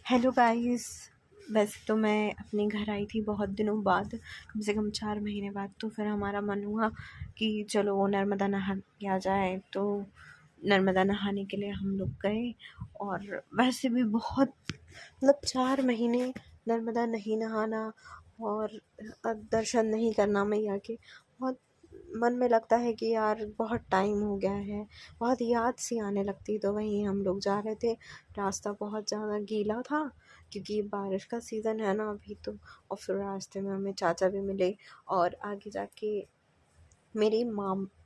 Hello guys. वैसे तो मैं अपने घर आई थी बहुत दिनों बाद, कम से कम 4 महीने बाद। तो फिर हमारा मन हुआ कि चलो वो नर्मदा नहा के आ जाए। तो नर्मदा नहाने के लिए हम लोग गए। और वैसे भी बहुत 4 महीने नर्मदा नहीं नहाना और दर्शन नहीं करना मैया के, बहुत मन में लगता है कि यार बहुत टाइम हो गया है, बहुत याद सी आने लगती। तो वहीं हम लोग जा रहे थे। रास्ता बहुत ज़्यादा गीला था क्योंकि बारिश का सीज़न है ना अभी तो। और फिर रास्ते में हमें चाचा भी मिले और आगे जाके मेरे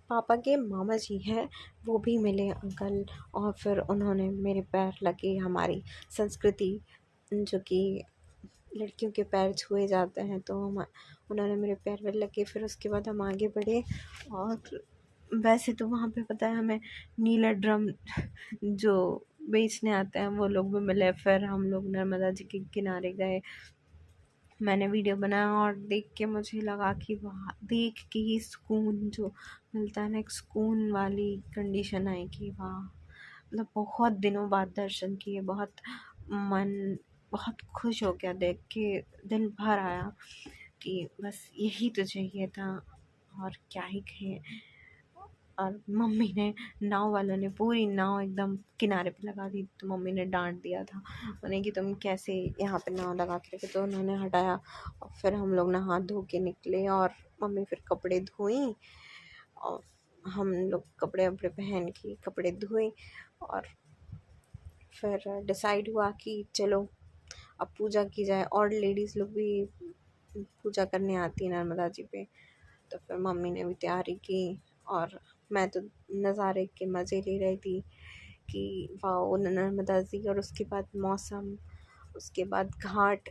पापा के मामा जी हैं, वो भी मिले अंकल। और फिर उन्होंने मेरे पैर लगे, हमारी संस्कृति जो कि लड़कियों के पैर छुए जाते हैं, तो हम उन्होंने मेरे पैर में लगे। फिर उसके बाद हम आगे बढ़े। और वैसे तो वहाँ पे पता है हमें नीला ड्रम जो बेचने आते हैं वो लोग भी मिले। फिर हम लोग नर्मदा जी के किनारे गए। मैंने वीडियो बनाया और देख के मुझे लगा कि वाह, देख के ही सुकून जो मिलता है ना, एक सुकून वाली कंडीशन आई कि वाह, मतलब बहुत दिनों बाद दर्शन किए। मन बहुत खुश हो गया देख के, दिल भर आया कि बस यही तो चाहिए था। और क्या ही कहें। और मम्मी ने, नाव वालों ने पूरी नाव एकदम किनारे पे लगा दी। तो मम्मी ने डांट दिया था उन्हें कि तुम कैसे यहाँ पे नाव लगा के रखे। तो उन्होंने हटाया। और फिर हम लोग नहा धो के निकले और मम्मी फिर कपड़े धोई। और हम लोग कपड़े वपड़े पहन के कपड़े धोए। और फिर डिसाइड हुआ कि चलो अब पूजा की जाए। और लेडीज़ लोग भी पूजा करने आती है नर्मदा जी पे। तो फिर मम्मी ने भी तैयारी की और मैं तो नज़ारे के मज़े ले रही थी कि वाह, नर्मदा जी। और उसके बाद मौसम, उसके बाद घाट।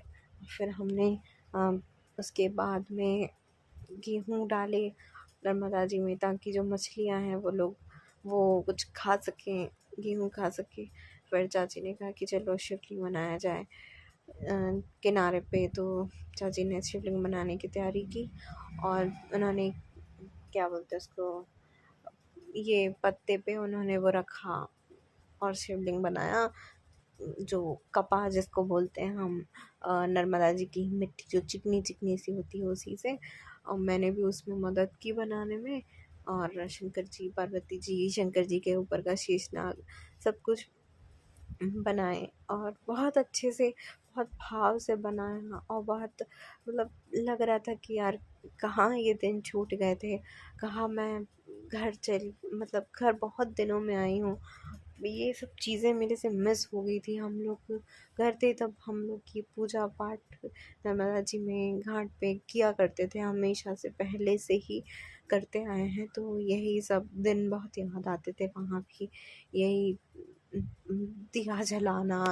फिर हमने उसके बाद में गेहूँ डाले नर्मदा जी में, ताकि जो मछलियाँ हैं वो कुछ खा सकें, गेहूँ खा सकें। फिर चाची ने कहा कि चलो शिवलिंग बनाया जाए किनारे पे। तो चाची ने शिवलिंग बनाने की तैयारी की। और उन्होंने, क्या बोलते हैं उसको, ये पत्ते पे उन्होंने वो रखा और शिवलिंग बनाया। जो कपास जिसको बोलते हैं हम, नर्मदा जी की मिट्टी जो चिकनी चिकनी सी होती है उसी से। और मैंने भी उसमें मदद की बनाने में। और शंकर जी, पार्वती जी, शंकर जी के ऊपर का शेषनाग, सब कुछ बनाए। और बहुत अच्छे से, बहुत भाव से बनाया। और बहुत मतलब लग रहा था कि यार कहाँ ये दिन छूट गए थे, कहाँ मैं घर बहुत दिनों में आई हूँ। ये सब चीज़ें मेरे से मिस हो गई थी। हम लोग घर थे तब हम लोग की पूजा पाठ नर्मदा जी में घाट पे किया करते थे, हमेशा से पहले से ही करते आए हैं। तो यही सब दिन बहुत याद आते थे। वहाँ भी यही दिया जलाना,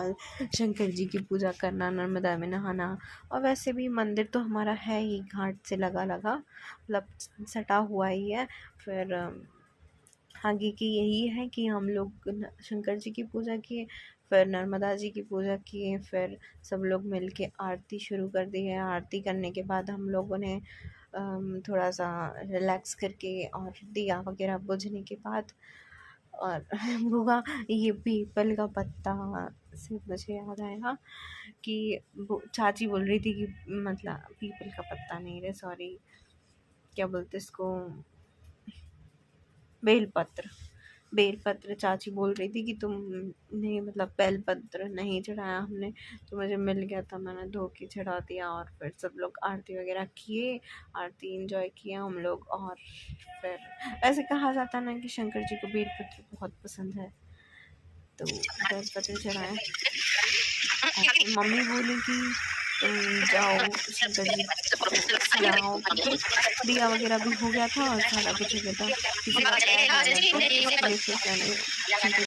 शंकर जी की पूजा करना, नर्मदा में नहाना। और वैसे भी मंदिर तो हमारा है ही घाट से लगा लगा, मतलब सटा हुआ ही है। फिर आगे की यही है कि हम लोग शंकर जी की पूजा किए, फिर नर्मदा जी की पूजा किए। फिर सब लोग मिल के आरती शुरू कर दी है। आरती करने के बाद हम लोगों ने थोड़ा सा रिलैक्स करके और दिया वगैरह बुझने के बाद और भुआ, ये पीपल का पत्ता से मुझे याद आया कि चाची बोल रही थी कि मतलब पीपल का पत्ता नहीं रे, सॉरी, क्या बोलते इसको, बेलपत्र। बेलपत्र चाची बोल रही थी कि तुमने मतलब बेलपत्र नहीं चढ़ाया हमने, तो मुझे मिल गया था, मैंने धो के चढ़ा दिया। और फिर सब लोग आरती वगैरह किए, आरती एंजॉय किया हम लोग। और फिर ऐसे कहा जाता है ना कि शंकर जी को बेलपत्र बहुत पसंद है, तो बेलपत्र चढ़ाया। और फिर मम्मी बोली कि तुम जाओ शंकर जी को सजाओ, क्योंकि दिया वगैरह भी हो गया था और सारा कुछ हो गया था। किसी का पैर ना लग जाए इसलिए फिर मैंने शंकर